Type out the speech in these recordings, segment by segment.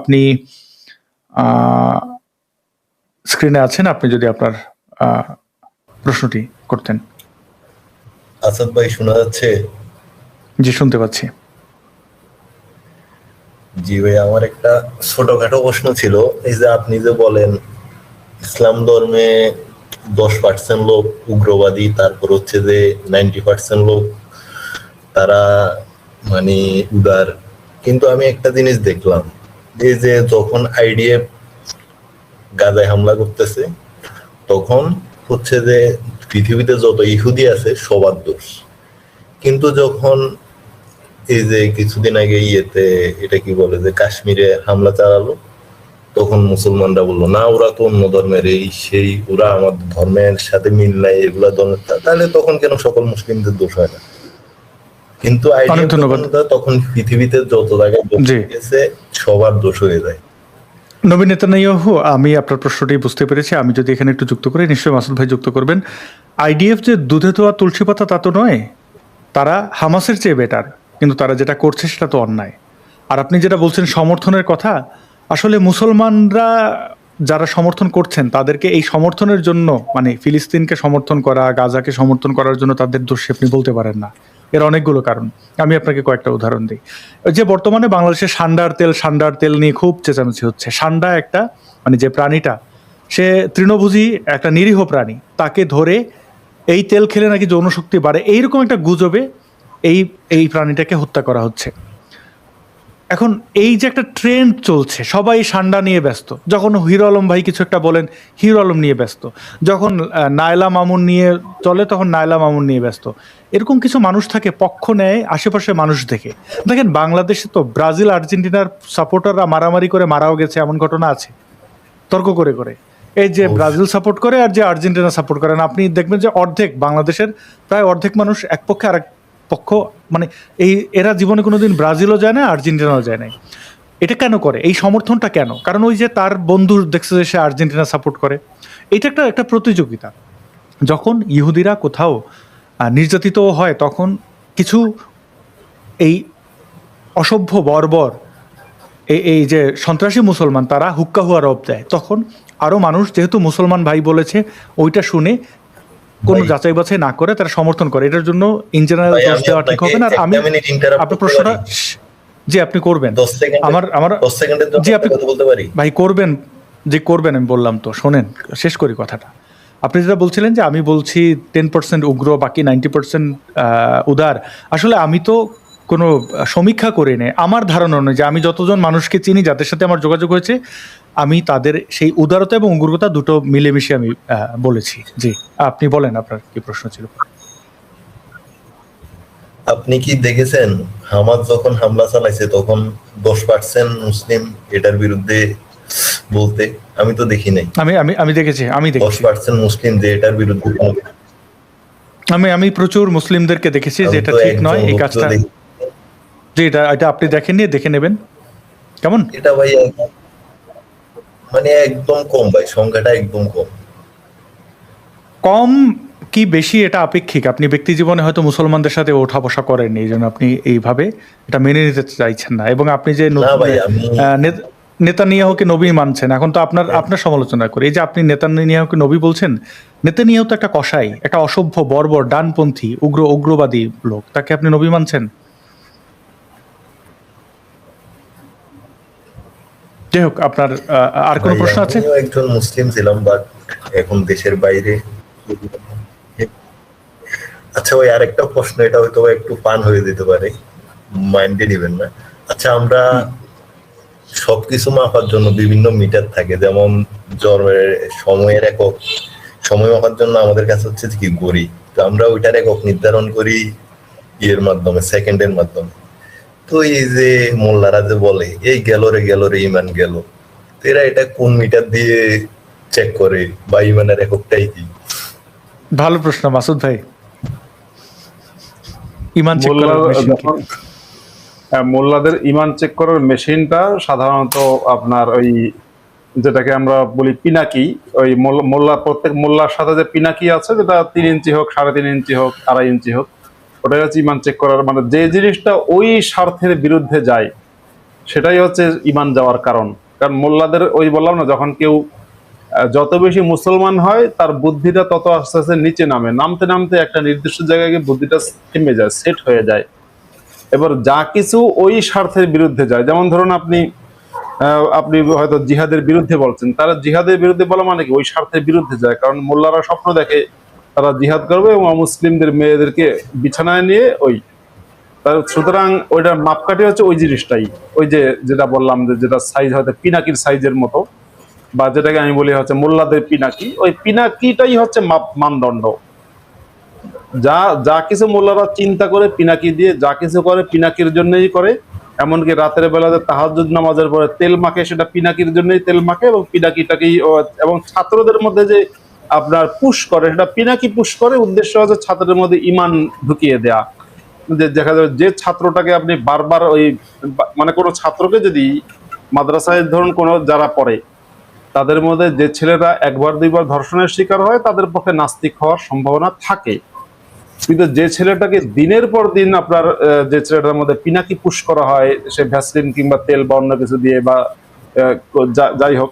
আপনি স্ক্রিনে আছেন, আপনি যদি আপনার প্রশ্নটি করতেন। আসাদ ভাই শোনা যাচ্ছে? জি, শুনতে পাচ্ছি। জি ভাই, আমার একটা ছোটখাটো প্রশ্ন ছিল। এই যে আপনি যে বলেন ইসলাম ধর্মে 10% লোক উগ্রবাদী, তারপর হচ্ছে যে 90% লোক তারা মানে উদার, কিন্তু আমি একটা জিনিস দেখলাম, এই যে যখন আইডিএফ গাজায় হামলা করতেছে তখন হচ্ছে যে পৃথিবীতে যত ইহুদি আছে সবার দোষ, কিন্তু যখন এই যে কিছুদিন আগে এটা কি বলে যে কাশ্মীরে হামলা চালালো, তখন মুসলমানরা বললো না ওরা তো অন্য ধর্মের, এই সেই, ওরা আমার ধর্মের সাথে মিল নাই, এগুলা ধর্মের। তাহলে তখন কেন সকল মুসলিমদের দোষ হয় না? কিন্তু তখন পৃথিবীতে যত জায়গায় দোষ গেছে সবার দোষ হয়ে যায়। নবীন নেতানিয়াহু, আমি আপনার প্রশ্নটি বুঝতে পেরেছি। আমি যদি এখানে একটু যুক্ত করি, নিশ্চয়ই মাসুদ ভাই যুক্ত করবেন। আইডিএফ যে দুধে ধোয়া তুলসী পাতা তা তো নয়, তারা হামাসের চেয়ে বেটার, কিন্তু তারা যেটা করছে সেটা তো অন্যায়। আর আপনি যেটা বলছেন সমর্থনের কথা, আসলে মুসলমানরা যারা সমর্থন করছেন তাদেরকে এই সমর্থনের জন্য, মানে ফিলিস্তিনকে সমর্থন করা, গাজাকে সমর্থন করার জন্য তাদের দোষ আপনি বলতে পারেন না। এর অনেকগুলো কারণ। আমি আপনাকে কয়েকটা উদাহরণ দিই। যে বর্তমানে বাংলাদেশে সান্ডার তেল নিয়ে খুব চেঁচামেচি হচ্ছে। সান্ডা একটা, মানে যে প্রাণীটা, সে তৃণভোজী একটা নিরীহ প্রাণী, তাকে ধরে এই তেল খেলে নাকি যৌনশক্তি বাড়ে, এইরকম একটা গুজবে এই প্রাণীটাকে হত্যা করা হচ্ছে। এখন এই যে একটা ট্রেন্ড চলছে, সবাই সান্ডা নিয়ে ব্যস্ত। যখন হিরো আলম ভাই কিছু একটা বলেন, হিরো আলম নিয়ে ব্যস্ত। যখন নায়লা মামুন নিয়ে চলে, তখন নায়লা মামুন নিয়ে ব্যস্ত। এরকম কিছু মানুষ থাকে, পক্ষ নেয় আশেপাশে মানুষ দেখে। দেখেন বাংলাদেশে তো ব্রাজিল আর্জেন্টিনার সাপোর্টাররা মারামারি করে মারাও গেছে, এমন ঘটনা আছে, তর্ক করে করে। এই যে ব্রাজিল সাপোর্ট করে আর যে আর্জেন্টিনা সাপোর্ট করেন, আপনি দেখবেন যে অর্ধেক বাংলাদেশের প্রায় অর্ধেক মানুষ এক পক্ষে আর এক পক্ষ, মানে এরা জীবনে কোনোদিন ব্রাজিলও যায় না, আর্জেন্টিনাও যায় নাই। এটা কেন করে? এই সমর্থনটা কেন? কারণ ওই যে তার বন্ধু দেখছে যে সে আর্জেন্টিনা সাপোর্ট করে। এটা একটা প্রতিযোগিতা। যখন ইহুদিরা কোথাও নির্যাতিত হয়, তখন কিছু এই অসভ্য বর্বর এই যে সন্ত্রাসী মুসলমান, তারা হুক্কা হুয়া রব দেয়। তখন আরো মানুষ, যেহেতু মুসলমান ভাই বলেছে, ওইটা শুনে কোনো যাচাই বাছাই না করে তারা সমর্থন করে। এটার জন্য ইন জেনারেল দোষ দেওয়া ঠিক হবে না। আর আমি আপনার প্রশ্নটা, জি আপনি করবেন, আমার জি আপনি বলতে পারি ভাই করবেন, জি করবেন, আমি বললাম তো, শোনেন শেষ করি কথাটা। আপনি যেটা বলছিলেন যে আমি বলছি 10% উগ্র, বাকি 90% উদার। আসলে আমি তো কোনো সমীক্ষা করি না, আমার ধারণা অনুযায়ী আমি যতজন মানুষকে চিনি, যাদের সাথে আমার যোগাযোগ হয়েছে, আমি তাদের সেই উদারতা এবং উগ্রতা দুটো মিলেমিশে আমি বলেছি। জি আপনি বলেন, আপনার কি প্রশ্ন ছিল? আপনি কি দেখেছেন হামাস যখন হামলা চালাইছে তখন 10% মুসলিম এটার বিরুদ্ধে বলতে? আমি তো দেখি নাই। আমি দেখেছি 10% মুসলিম যে এটার বিরুদ্ধে, আমি প্রচুর মুসলিমদেরকে দেখেছি যে এটা ঠিক নয় এই কাজটা। জি এটা আপনি দেখেননি, দেখে নেবেন। কেমন এটা ভাই? মানে একদম কম ভাই, সংখ্যাটা একদম কম। কম কি বেশি এটা আপেক্ষিক। আপনি ব্যক্তি জীবনে হয়তো মুসলমানদের সাথে ওঠা বসা করেননি, এই জন্য আপনি এইভাবে এটা মেনে নিতে চাইছেন না। এবং আপনি যে নেতানিয়াহুকে নবী মানছেন, এখন তো আপনার সমালোচনা করি। এই যে আপনি নেতানিয়াহুকে নবী বলছেন, নেতানিয়াহু তো একটা কসাই, একটা অসভ্য বর্বর ডানপন্থী উগ্রবাদী লোক, তাকে আপনি নবী মানছেন? যাই হোক, আপনার আর কোনো প্রশ্ন আছে? একজন মুসলিম ছিলাম, বাট এখন দেশের বাইরে। আচ্ছা ভাই, আরেকটা প্রশ্ন, এটা হয়তো একটু পান হয়ে যেতে পারে, মাইন্ডে নেবেন না। আচ্ছা, আমরা সবকিছু মাপার জন্য বিভিন্ন মিটার থাকে, যেমন সময়ের একক, সময় মাপার জন্য আমাদের কাছে হচ্ছে কি ঘড়ি, তো আমরা ওইটার একক নির্ধারণ করি ইয়ের মাধ্যমে, সেকেন্ডের মাধ্যমে। তো এই যে মোল্লারা যে বলে এই গেল রে ইমান গেল, এরা এটা কোন মিটার দিয়ে চেক করে, বা ইমানের এককটাই কি? ভালো প্রশ্ন মাসুদ ভাই। ইমান চেক করার মেশিন কি? মোল্লাদের ইমান চেক করার মেশিনটা সাধারণত আপনার ওই যেটাকে আমরা বলি পিনাকি, ওই প্রত্যেক মোল্লার সাথে যে পিনাকি আছে, যেটা 3 ইঞ্চি হোক, 3.5 ইঞ্চি হোক, 2.5 ইঞ্চি হোক, ওটা হচ্ছে ইমান চেক করার, মানে যে জিনিসটা ওই স্বার্থের বিরুদ্ধে যায় সেটাই হচ্ছে ইমান যাওয়ার কারণ। কারণ মোল্লাদের ওই বললাম না, যখন কেউ যত বেশি মুসলমান হয় তার বুদ্ধিটা তত আস্তে আস্তে নিচে নামে, নামতে নামতে একটা নির্দিষ্ট জায়গায় গিয়ে বুদ্ধিটা থেমে যায়, সেট হয়ে যায়। এবার যা কিছু ওই স্বার্থের বিরুদ্ধে যায়, যেমন ধরুন আপনি হয়তো জিহাদের বিরুদ্ধে বলছেন, তারা জিহাদের বিরুদ্ধে বলা মানে কি ওই স্বার্থের বিরুদ্ধে যায়। কারণ মোল্লারা স্বপ্ন দেখে তারা জিহাদ করবে এবং মুসলিমদের মেয়েদেরকে বিছানায় নিয়ে সুতরাং ওইটার মাপকাঠি হচ্ছে ওই জিনিসটাই, ওই যে যেটা বললাম যে যেটা সাইজ হয়তো পিনাকির সাইজের মতো, বা যেটাকে আমি বলি হচ্ছে মোল্লাদের পিনাকি, ওই পিনাকিটাই হচ্ছে মানদণ্ড। যা যা কিছু মোল্লারা চিন্তা করে পিনাকি দিয়ে, যা কিছু করে পিনাকির জন্যই করে। এমনকি রাতের বেলাতে তাহাজ্জুদ নামাজের পরে তেল মাখে, সেটা পিনাকির জন্যই তেল মাখে, এবং পিনাকিটাকেই এবং ছাত্রদের মধ্যে যে আপনার পুশ করে, সেটা পিনাকি পুশ করে, উদ্দেশ্য হচ্ছে ছাত্রদের মধ্যে ইমান ঢুকিয়ে দেয়া। যে দেখা যাবে যে ছাত্রটাকে আপনি বারবার মানে কোনো ছাত্রকে যদি মাদ্রাসায় ধরুন কোনো যারা পড়ে তাদের মধ্যে যে ছেলেরা একবার দুইবার ধর্ষণের শিকার হয় তাদের পক্ষে নাস্তিক হওয়ার সম্ভাবনা থাকে। কিন্তু যে ছেলেটাকে দিনের পর দিন আপনার যে ছেলেটার মধ্যে পিনাকি পুশ করা হয়, সে ভ্যাসলিন কিংবা তেল বা অন্য কিছু দিয়ে বা যাই হোক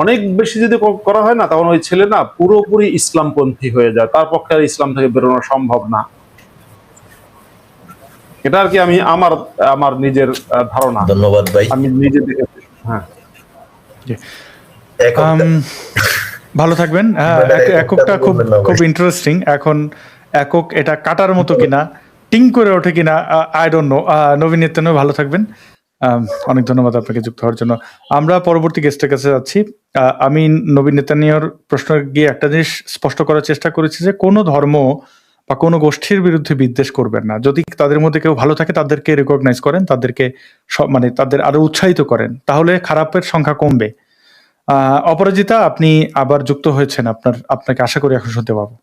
অনেক বেশি যদি করা হয় না, তখন ওই ছেলে না পুরোপুরি ইসলামপন্থী হয়ে যায়, তার পক্ষে আর ইসলাম থেকে বেরোনো সম্ভব না। এটা আর কি আমি আমার আমার নিজের ধারণা। ধন্যবাদ ভাই। আমি নিজে দেখেছি। হ্যাঁ, ভালো থাকবেন। এককটা খুব খুব ইন্টারেস্টিং। এখন একক এটা কাটার মতো কিনা, টিং করে ওঠে কিনা, আই ডোন্ট নো। নবীন নিত্যানও ভালো থাকবেন। অনেক ধন্যবাদ আপনাকে যুক্ত হওয়ার জন্য। আমরা পরবর্তী গেস্টের কাছে যাচ্ছি। আমি নবীন নেতানিয়ার প্রশ্ন গিয়ে একটা জিনিস স্পষ্ট করার চেষ্টা করেছি যে কোনো ধর্ম বা কোনো গোষ্ঠীর বিরুদ্ধে বিদ্বেষ করবেন না। যদি তাদের মধ্যে কেউ ভালো থাকে তাদেরকে রেকগনাইজ করেন, তাদেরকে মানে তাদের আরো উৎসাহিত করেন, তাহলে খারাপের সংখ্যা কমবে। অপরাজিতা, আপনি আবার যুক্ত হয়েছেন, আপনাকে আশা করি এখন শুনতে পাবো।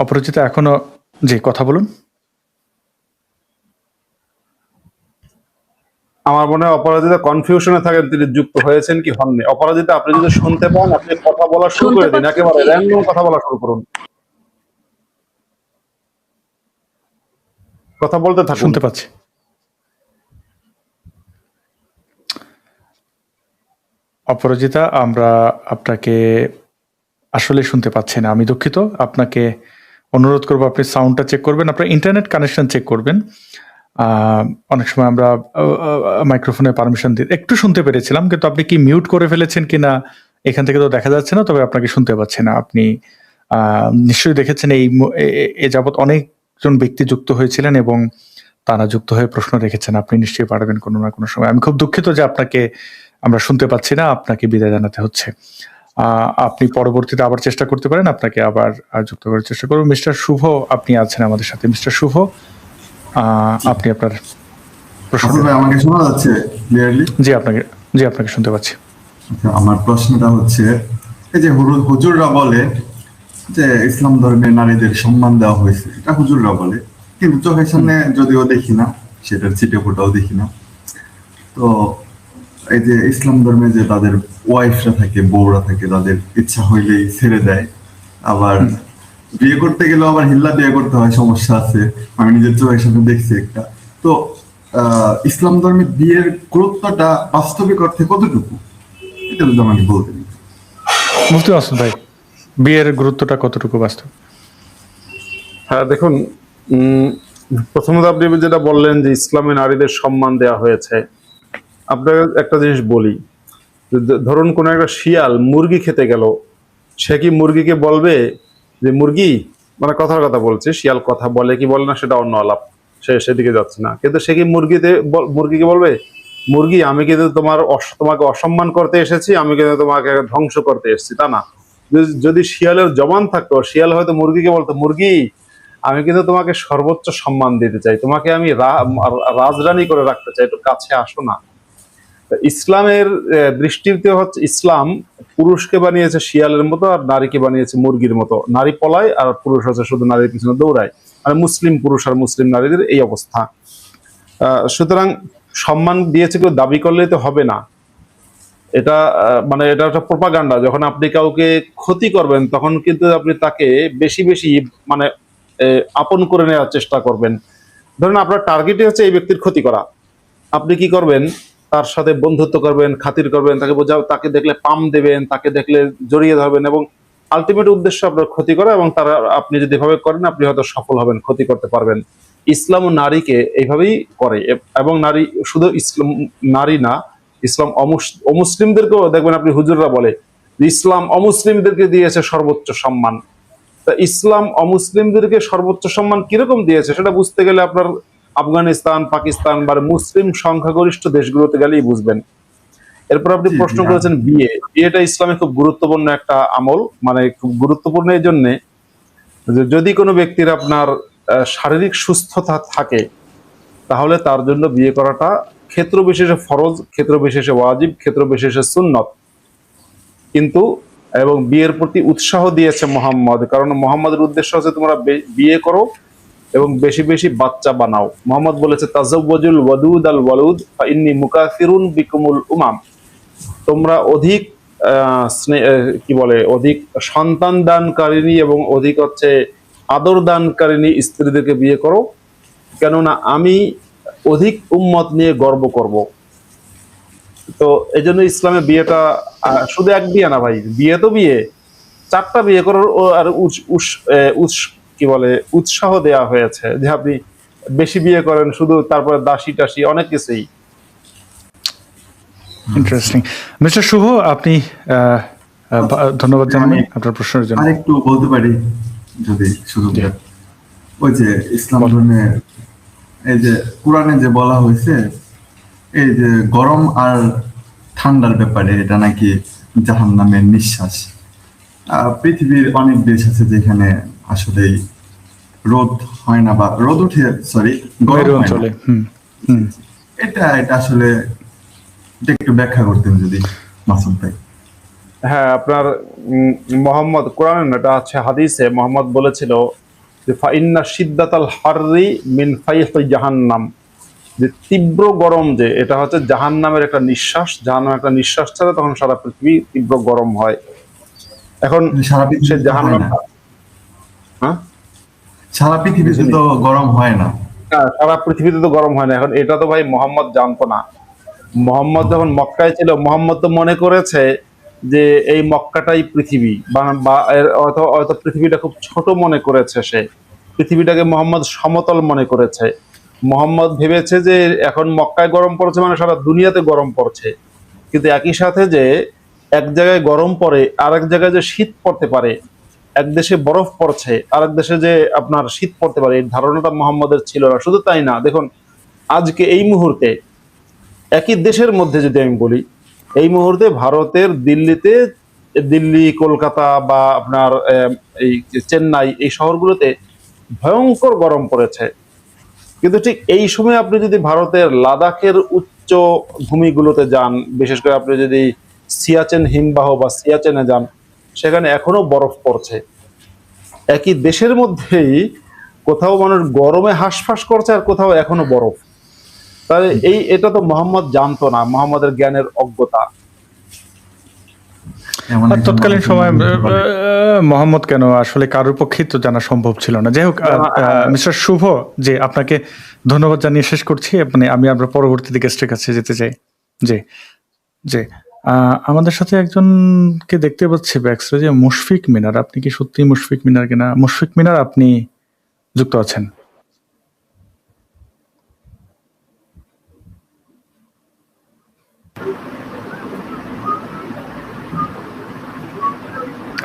অপরাজিতা এখনো জি কথা বলুন। আমার মনে হয় অপরাজিতা কনফিউশনে থাকেন, তিনি যুক্ত হয়েছেন কি হননি। অপরাজিতা, আপনি যদি শুনতে পান আপনি কথা বলা শুরু করে দিন, একেবারে র্যান্ডম কথা বলা শুরু করুন, কথা বলতে থাকুন। শুনতে পাচ্ছি। অপরাজিতা, আমরা আপনাকে আসলে শুনতে পাচ্ছি না, আমি দুঃখিত। আপনাকে অনুরোধ করবো আপনি সাউন্ডটা চেক করবেন, আপনার ইন্টারনেট কানেকশন চেক করবেন। অনেক সময় আমরা মাইক্রোফোনে পারমিশন দিয়ে একটু শুনতে পেরেছিলাম, কিন্তু আপনি কি মিউট করে ফেলেছেন কিনা এখান থেকে তো দেখা যাচ্ছে না, তবে আপনাকে শুনতে পাচ্ছি না। আপনি নিশ্চয়ই দেখেছেন এ যাবৎ অনেকজন ব্যক্তি যুক্ত হয়েছিলেন এবং তারা যুক্ত হয়ে প্রশ্ন রেখেছেন, আপনি নিশ্চয়ই পারবেন কোনো না কোনো সময়। আমি খুব দুঃখিত যে আপনাকে আমরা শুনতে পাচ্ছি না, আপনাকে বিদায় জানাতে হচ্ছে। আপনি পরবর্তীতে আবার চেষ্টা করতে পারেন, আপনাকে আবার যুক্ত করার চেষ্টা করব। মিস্টার শুভ আপনি আছেন আমাদের সাথে। মিস্টার শুভ, আপনি আপনার প্রশ্ন। আমাকে শোনা যাচ্ছে ক্লিয়ারলি? জি আপনাকে শুনতে পাচ্ছি। আমার প্রশ্নটা হচ্ছে, এই যে হুজুররা বলে যে ইসলাম ধর্মে নারীদের সম্মান দেওয়া হয়েছে, এটা হুজুররা বলে, কিন্তু চোখের সামনে যদিও দেখি না, সেটার ছিটে ফোটাও দেখি না। তো এই যে ইসলাম ধর্মে যে তাদের ওয়াইফরা থাকে, বউরা থাকে, তাদের ইচ্ছা হইলেই ছেড়ে দেয়, আবার বিয়ে করতে গেলেও আবার হিল্লা বিয়ে করতে হয়, সমস্যা আছে, আমি নিজের চোখের সামনে দেখছি একটা। তো ইসলাম ধর্মে বিয়ের গুরুত্বটা বাস্তবিক অর্থে কতটুকু, এটা যদি আমাকে বলতেন। মুফতি মাসুদ ভাই, বিয়ের গুরুত্বটা কতটুকু বাস্তব? হ্যাঁ দেখুন, প্রথমত আপনি যেটা বললেন যে ইসলামে নারীদের সম্মান দেওয়া হয়েছে, আপনাকে একটা জিনিস বলি, ধরুন কোন একটা শিয়াল মুরগি খেতে গেল, সে কি মুরগিকে বলবে যে মুরগি, মানে কথার কথা বলছে, শিয়াল কথা বলে কি বলে না সেটা অন্য আলাপ, সেদিকে যাচ্ছে না, কিন্তু সে কি মুরগিকে বলবে মুরগি আমি কিন্তু তোমাকে অসম্মান করতে এসেছি, আমি কিন্তু তোমাকে ধ্বংস করতে এসেছি, তা না। যদি শিয়ালের জবান থাকতো, শিয়াল হয়তো মুরগিকে বলতো মুরগি আমি কিন্তু তোমাকে সর্বোচ্চ সম্মান দিতে চাই, তোমাকে আমি রাজরানী করে রাখতে চাই, একটু কাছে আসো না। ইসলামের দৃষ্টিতে হচ্ছে ইসলাম পুরুষকে বানিয়েছে শিয়ালের মতো আর নারীকে বানিয়েছে মুরগির মতো। নারী পলায় আর পুরুষ হচ্ছে শুধু নারীর পিছনে দৌড়ায়, মানে মুসলিম পুরুষ আর মুসলিম নারীদের এই অবস্থা। সুতরাং সম্মান দিয়েছে কেউ দাবি করলেই তো হবে না, এটা মানে এটা একটা প্রোপাগান্ডা। যখন আপনি কাউকে ক্ষতি করবেন তখন কিন্তু আপনি তাকে বেশি বেশি মানে আপন করে নেওয়ার চেষ্টা করবেন। ধরুন আপনার টার্গেটই হচ্ছে এই ব্যক্তির ক্ষতি করা, আপনি কি করবেন, তার সাথে বন্ধুত্ব করবেন, খাতির করবেন, তাকে বোঝাও, তাকে দেখলে পাম দেবেন, তাকে দেখলে জড়িয়ে ধরবেন, এবং আলটিমেট উদ্দেশ্য আপনার ক্ষতি করা, এবং তারা আপনি যদি এভাবে করেন আপনি হয়তো সফল হবেন, ক্ষতি করতে পারবেন। ইসলাম নারীকে এইভাবেই করে, এবং নারী শুধু ইসলাম নারী না, ইসলাম অমুসলিমদেরকেও দেখবেন, আপনি হুজুররা বলে যে ইসলাম অমুসলিমদেরকে দিয়েছে সর্বোচ্চ সম্মান। তা ইসলাম অমুসলিমদেরকে সর্বোচ্চ সম্মান কিরকম দিয়েছে সেটা বুঝতে গেলে আপনার আফগানিস্তান, পাকিস্তান বা মুসলিম সংখ্যাগরিষ্ঠ দেশগুলোতে গেলেই বুঝবেন। এরপর আপনি জি, প্রশ্ন জি, করেছেন বিয়েটা ইসলামে খুব গুরুত্বপূর্ণ একটা আমল, মানে খুব গুরুত্বপূর্ণ এই জন্যে যে যদি কোনো ব্যক্তির আপনার শারীরিক সুস্থতা থাকে তাহলে তার জন্য বিয়ে করাটা ক্ষেত্র বিশেষে ফরজ, ক্ষেত্র বিশেষে ওয়াজিব, ক্ষেত্র বিশেষে সুন্নত। কিন্তু এবং বিয়ের প্রতি উৎসাহ দিয়েছে মোহাম্মদ, কারণ মোহাম্মদের উদ্দেশ্য হচ্ছে তোমরা বিয়ে করো এবং বেশি বেশি বাচ্চা বানাও। মোহাম্মদ বলেছে তাজাওয়াজুল ওয়াদুদ আল ওয়ালুদ ফাইন্নী মুকাসিরুন বিকুমুল উমাম, তোমরা অধিক কি বলে অধিক সন্তান দানকারিণী এবং অধিক হচ্ছে আদর দানকারিণী স্ত্রীদেরকে বিয়ে করো, কেননা আমি অধিক উম্মত নিয়ে গর্ব করব। তো এই জন্য ইসলামে বিয়েটা শুধু এক বিয়ে না ভাই, বিয়ে তো বিয়ে, 4টা বিয়ে করার আর কি বলে উৎসাহ দেয়া হয়েছে যে আপনি বেশি বিয়ে করেন, শুধু তারপরে দাসী টাসি অনেক কিছুই। ইন্টারেস্টিং। মিস্টার শুভ, আপনি ধন্যবাদ জানাই আপনার প্রশ্নের জন্য। আরেকটু বলতে পারি যদি সুযোগ জি। দেন। ওই যে ইসলাম বল। ধর্মে এই যে কোরআনে যে বলা হয়েছে এই যে গরম আর ঠান্ডার ব্যাপারে, এটা নাকি জাহান্নামের নিঃশ্বাস। পৃথিবীর অনেক দেশ আছে যেখানে আসলে রোদ হয় না, বা রোদ উঠে, সরি, মেরু গরম হয় না। অঞ্চলে। হুম। এটা এটা আসলে এটা একটু ব্যাখ্যা করতেন যদি, মাসুদ ভাই। হ্যাঁ, আপনার মোহাম্মদ কোরআনে না, এটা আছে হাদিসে, মোহাম্মদ বলেছিল যে ফাইন্না শিদ্দাতাল হাররি মিন ফাইহি জাহান্নাম, যে তীব্র গরম, যে এটা হচ্ছে জাহান্নামের একটা নিঃশ্বাস, জাহান্নামের একটা নিঃশ্বাস ছাড়া তখন সারা পৃথিবী তীব্র গরম হয়। এখন সারা সে পৃথিবীতে হয় জাহান্নাম, না, হ্যাঁ সারা পৃথিবীতে তো গরম হয় না। হ্যাঁ, সারা পৃথিবীতে তো গরম হয় না। এখন এটা তো ভাই মোহাম্মদ জানতো না। মোহাম্মদ যখন মক্কায় ছিল, মোহাম্মদ তো মনে করেছে যে এই মক্কাটাই পৃথিবী, বা হয়তো পৃথিবীটা খুব ছোট মনে করেছে সে, পৃথিবীটাকে মোহাম্মদ সমতল মনে করেছে। মোহাম্মদ ভেবেছে যে এখন মক্কায় গরম পড়ছে মানে সারা দুনিয়াতে গরম পড়ছে, কিন্তু একই সাথে যে এক জায়গায় গরম পড়ে আর এক জায়গায় যে শীত পড়তে পারে, এক দেশে বরফ পড়ছে আর এক দেশে যে আপনার শীত পড়তে পারে, এই ধারণাটা মোহাম্মদের ছিল না। শুধু তাই না, দেখুন আজকে এই মুহূর্তে একই দেশের মধ্যে যদি আমি বলি, এই মুহূর্তে ভারতের দিল্লি, কলকাতা বা আপনার এই চেন্নাই, এই শহরগুলোতে ভয়ঙ্কর গরম পড়েছে। কিন্তু ঠিক এই সময় আপনি যদি ভারতের লাদাখের উচ্চ ভূমিগুলোতে যান, বিশেষ করে আপনি যদি সিয়াচেন হিমবাহ বা সিয়াচেনে যান, সেখানে এখনো বরফ পড়ছে। একই দেশের মধ্যেই কোথাও মানুষ গরমে হাঁসফাঁস করছে আর কোথাও এখনো বরফ। তাহলে এটা তো মোহাম্মদ জানতো না, মোহাম্মদের জ্ঞানের অজ্ঞতা। এমন আর একজন তৎকালীন মানুষ সময় বলে। মোহাম্মদ কেন, আসলে কারোর পক্ষেই তো জানা সম্ভব ছিল না। যাই হোক, মিস্টার শুভ, যে আপনাকে ধন্যবাদ জানিয়ে শেষ করছি। মানে আমি আমরা পরবর্তীতে গেস্টের কাছে যেতে চাই। জি, জি। আমাদের সাথে একজনকে দেখতে পাচ্ছি ব্যাকস্টেজে, যে মুশফিক মিনার। আপনি কি সত্যি মুশফিক মিনার কিনা? মুশফিক মিনার, আপনি যুক্ত আছেন?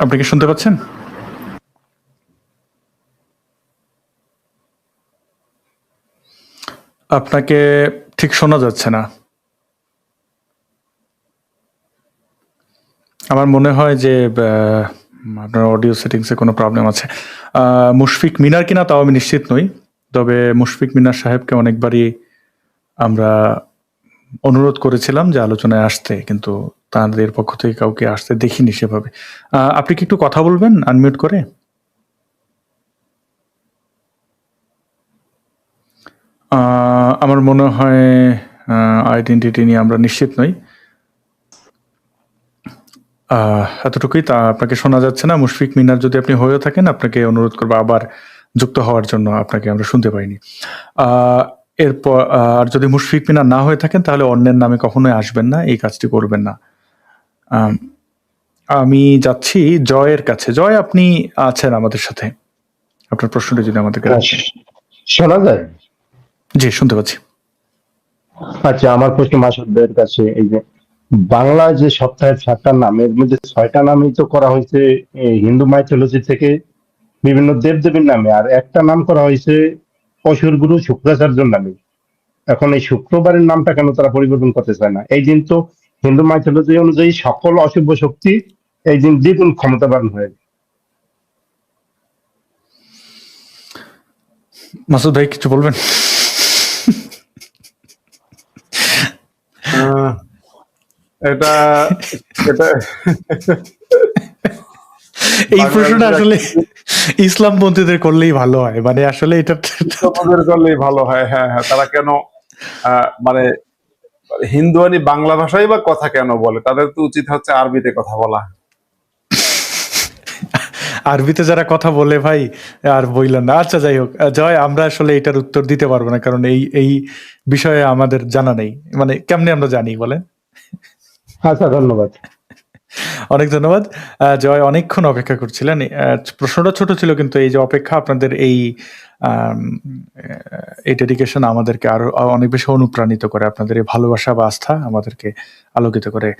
আপনি কি শুনতে পাচ্ছেন? আপনাকে ঠিক শোনা যাচ্ছে না। আমার মনে হয় যে আপনার অডিও সেটিংসে কোনো প্রবলেম আছে। মুশফিক মিনার কিনা তাও আমি নিশ্চিত নই, তবে মুশফিক মিনার সাহেবকে অনেকবারই আমরা অনুরোধ করেছিলাম যে আলোচনায় আসতে, কিন্তু তাদের পক্ষ থেকে কাউকে আসতে দেখিনি সেভাবে। আপনি কি একটু কথা বলবেন আনমিউট করে? আমার মনে হয় আইডেন্টিটি নিয়ে আমরা নিশ্চিত নই। এতটুকুই। তা আপনাকে শোনা যাচ্ছে না। মুশফিক মিনার যদি আপনি হয়ে থাকেন, আপনাকে অনুরোধ করবো আবার যুক্ত হওয়ার জন্য আপনাকে আমরা শুনতে পাইনি। এরপর আর যদি মুশফিক মিনার না হয়ে থাকেন তাহলে অন্যের নামে কখনোই আসবেন না, এই কাজটি করবেন না। আম, আমি যাচ্ছি জয়ের কাছে। জয়, আপনি আছেন আমাদের সাথে? আপনার প্রশ্নটি যদি আমাদেরকে রাখেন। শোনা যায়? জি, শুনতে পাচ্ছি। আচ্ছা, আমার প্রশ্ন মাসুদ ভাইয়ের কাছে। এই যে বাংলা যে সপ্তাহের 7টা নাম, এর মধ্যে 6টা নামই তো করা হয়েছে হিন্দু মাইথোলজি থেকে বিভিন্ন দেবদেবীর নামে, আর একটা নাম করা হয়েছে অসুর গুরু শুক্রাচার্যর নামে। এখন এই শুক্রবারের নামটা কেন তারা পরিবর্তন করতে চায় না? এই দিন তো হিন্দু মাইথোলজি অনুযায়ী সকল অশুভ শক্তি এই দিন দ্বিগুণ ক্ষমতাবান হয়ে। মাসুদ ভাই কিছু বলবেন? এটা এটা এই প্রশ্নটা বাংলাদেশের আসলে ইসলামপন্থীদের করলেই ভালো হয়, মানে আসলে এটা আমাদের করলেই ভালো হয়। হ্যাঁ হ্যাঁ, তারা কেন মানে হিন্দুয়ানি বাংলা ভাষায় বা কথা কেন বলে? তাদের তো উচিত হচ্ছে আরবিতে কথা বলা। আরবিতে যারা কথা বলে ভাই আর বললেন না। আচ্ছা, যাই হোক, জয়, আমরা আসলে এটার উত্তর দিতে পারবো না, কারণ এই বিষয়ে আমাদের জানা নেই। মানে কেমনে আমরা জানি বলেন? আচ্ছা, ধন্যবাদ। অনেক ধন্যবাদ। জয় অনেকক্ষণ অপেক্ষা করছিলেন। প্রশ্নটা ছোট ছিল, কিন্তু এই যে অপেক্ষা, আপনাদের এই ডেডিকেশন আমাদেরকে আরো অনেক বেশি অনুপ্রাণিত করে। আপনাদের এই ভালোবাসা বা আস্থা আমাদেরকে আলোকিত করে।